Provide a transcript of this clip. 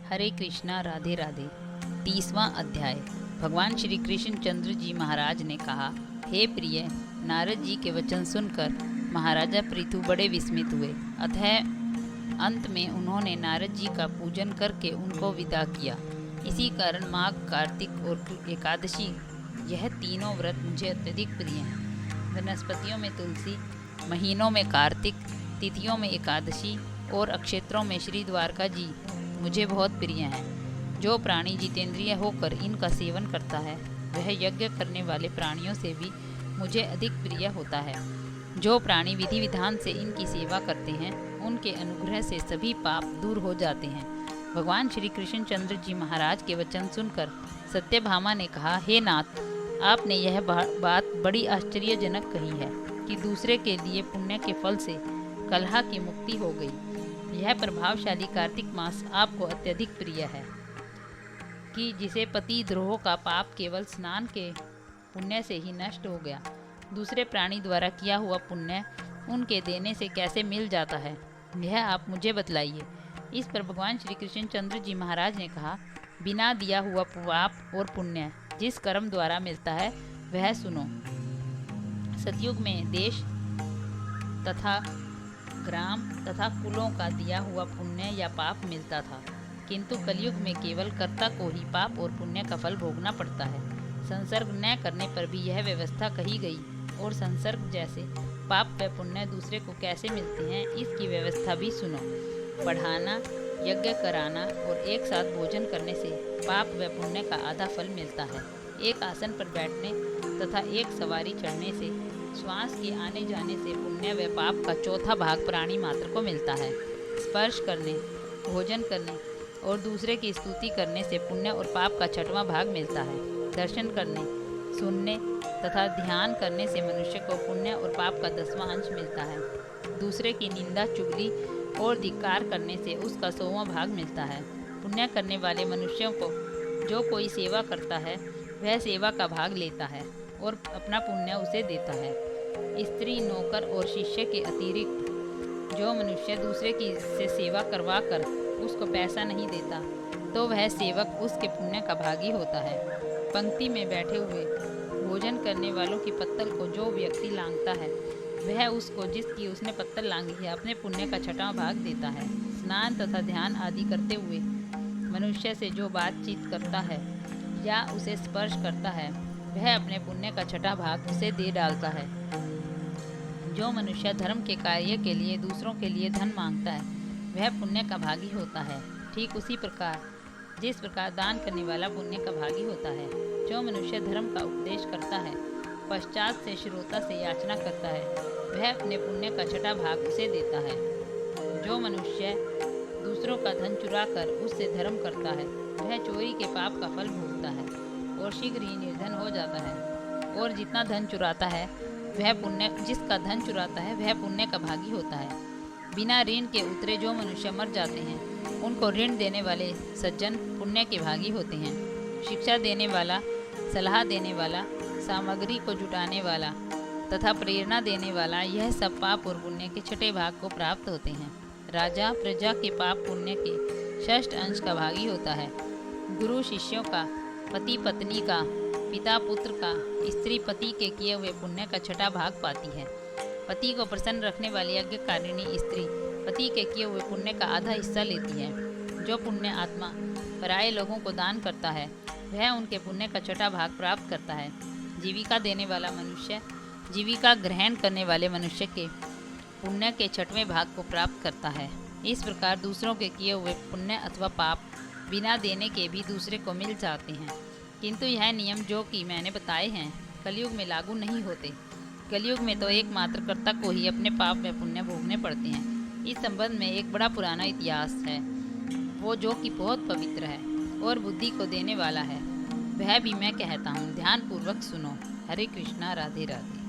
हरे कृष्णा राधे राधे। 30वां अध्याय। भगवान श्री कृष्ण चंद्र जी महाराज ने कहा, हे प्रिय, नारद जी के वचन सुनकर महाराजा पृथु बड़े विस्मित हुए। अतः अंत में उन्होंने नारद जी का पूजन करके उनको विदा किया। इसी कारण माघ, कार्तिक और एकादशी, यह तीनों व्रत मुझे अत्यधिक प्रिय हैं। वनस्पतियों में तुलसी, महीनों में कार्तिक, तिथियों में एकादशी और अक्षेत्रों में श्री द्वारका जी मुझे बहुत प्रिय हैं। जो प्राणी जितेंद्रिय होकर इनका सेवन करता है वह यज्ञ करने वाले प्राणियों से भी मुझे अधिक प्रिय होता है। जो प्राणी विधि विधान से इनकी सेवा करते हैं उनके अनुग्रह से सभी पाप दूर हो जाते हैं। भगवान श्री कृष्ण चंद्र जी महाराज के वचन सुनकर सत्यभामा ने कहा, हे नाथ, आपने यह बात बड़ी आश्चर्यजनक कही है कि दूसरे के लिए पुण्य के फल से कलह की मुक्ति हो गई। यह प्रभावशाली कार्तिक मास आपको अत्यधिक प्रिय है कि जिसे पति द्रोह का पाप केवल स्नान के पुण्य से ही नष्ट हो गया। दूसरे प्राणी द्वारा किया हुआ पुण्य उनके देने से कैसे मिल जाता है, यह आप मुझे बतलाइए। इस पर भगवान श्री कृष्ण चंद्र जी महाराज ने कहा, बिना दिया हुआ पाप और पुण्य जिस कर्म द्वारा मिलता है वह सुनो। सतयुग में देश तथा ग्राम तथा कुलों का दिया हुआ पुण्य या पाप मिलता था, किंतु कलयुग में केवल कर्ता को ही पाप और पुण्य का फल भोगना पड़ता है। संसर्ग न करने पर भी यह व्यवस्था कही गई और संसर्ग जैसे पाप व पुण्य दूसरे को कैसे मिलते हैं इसकी व्यवस्था भी सुनो। पढ़ाना, यज्ञ कराना और एक साथ भोजन करने से पाप व पुण्य का आधा फल मिलता है। एक आसन पर बैठने तथा एक सवारी चढ़ने से, श्वास के आने जाने से पुण्य व पाप का चौथा भाग प्राणी मात्र को मिलता है। स्पर्श करने, भोजन करने और दूसरे की स्तुति करने से पुण्य और पाप का छठवां भाग मिलता है। दर्शन करने, सुनने तथा ध्यान करने से मनुष्य को पुण्य और पाप का 10वां अंश मिलता है। दूसरे की निंदा, चुगली और धिक्कार करने से उसका 100वां भाग मिलता है। पुण्य करने वाले मनुष्यों को जो कोई सेवा करता है वह सेवा का भाग लेता है और अपना पुण्य उसे देता है। स्त्री, नौकर और शिष्य के अतिरिक्त जो मनुष्य दूसरे की से सेवा करवा कर उसको पैसा नहीं देता तो वह सेवक उसके पुण्य का भागी होता है। पंक्ति में बैठे हुए भोजन करने वालों की पत्तल को जो व्यक्ति लांघता है वह उसको जिसकी उसने पत्तल लांघी है अपने पुण्य का 6वां भाग देता है। स्नान तथा ध्यान आदि करते हुए मनुष्य से जो बातचीत करता है या उसे स्पर्श करता है वह अपने पुण्य का 6वां भाग उसे दे डालता है। जो मनुष्य धर्म के कार्य के लिए दूसरों के लिए धन मांगता है वह पुण्य का भागी होता है। ठीक उसी प्रकार जिस प्रकार दान करने वाला पुण्य का भागी होता है। जो मनुष्य धर्म का उपदेश करता है पश्चात से श्रोता से याचना करता है वह अपने पुण्य का 6वां भाग उसे देता है। जो मनुष्य दूसरों का धन चुरा कर उससे धर्म करता है वह चोरी के पाप का फल भोगता है और शीघ्र ही निर्धन हो जाता है। और जितना धन चुराता है वह पुण्य जिसका धन चुराता है वह पुण्य का भागी होता है। बिना ऋण के उतरे जो मनुष्य मर जाते हैं उनको ऋण देने वाले सज्जन पुण्य के भागी होते हैं। शिक्षा देने वाला, सलाह देने वाला, सामग्री को जुटाने वाला तथा प्रेरणा देने वाला, यह सब पाप और पुण्य के 6ठे भाग को प्राप्त होते हैं। राजा प्रजा के पाप पुण्य के 6ठ अंश का भागी होता है। गुरु शिष्यों का, पति पत्नी का, पिता पुत्र का, स्त्री पति के किए हुए पुण्य का 6वां भाग पाती है। पति को प्रसन्न रखने वाली यज्ञकारिणी स्त्री पति के किए हुए पुण्य का आधा हिस्सा लेती है। जो पुण्य आत्मा पराये लोगों को दान करता है वह उनके पुण्य का 6वां भाग प्राप्त करता है। जीविका देने वाला मनुष्य जीविका ग्रहण करने वाले मनुष्य के पुण्य के 6वें भाग को प्राप्त करता है। इस प्रकार दूसरों के किए हुए पुण्य अथवा पाप बिना देने के भी दूसरे को मिल जाते हैं, किंतु यह नियम जो कि मैंने बताए हैं कलयुग में लागू नहीं होते। कलयुग में तो एकमात्र कर्ता को ही अपने पाप व पुण्य भोगने पड़ते हैं। इस संबंध में एक बड़ा पुराना इतिहास है, वो जो कि बहुत पवित्र है और बुद्धि को देने वाला है, वह भी मैं कहता हूँ, ध्यान पूर्वक सुनो। हरे कृष्णा राधे राधे।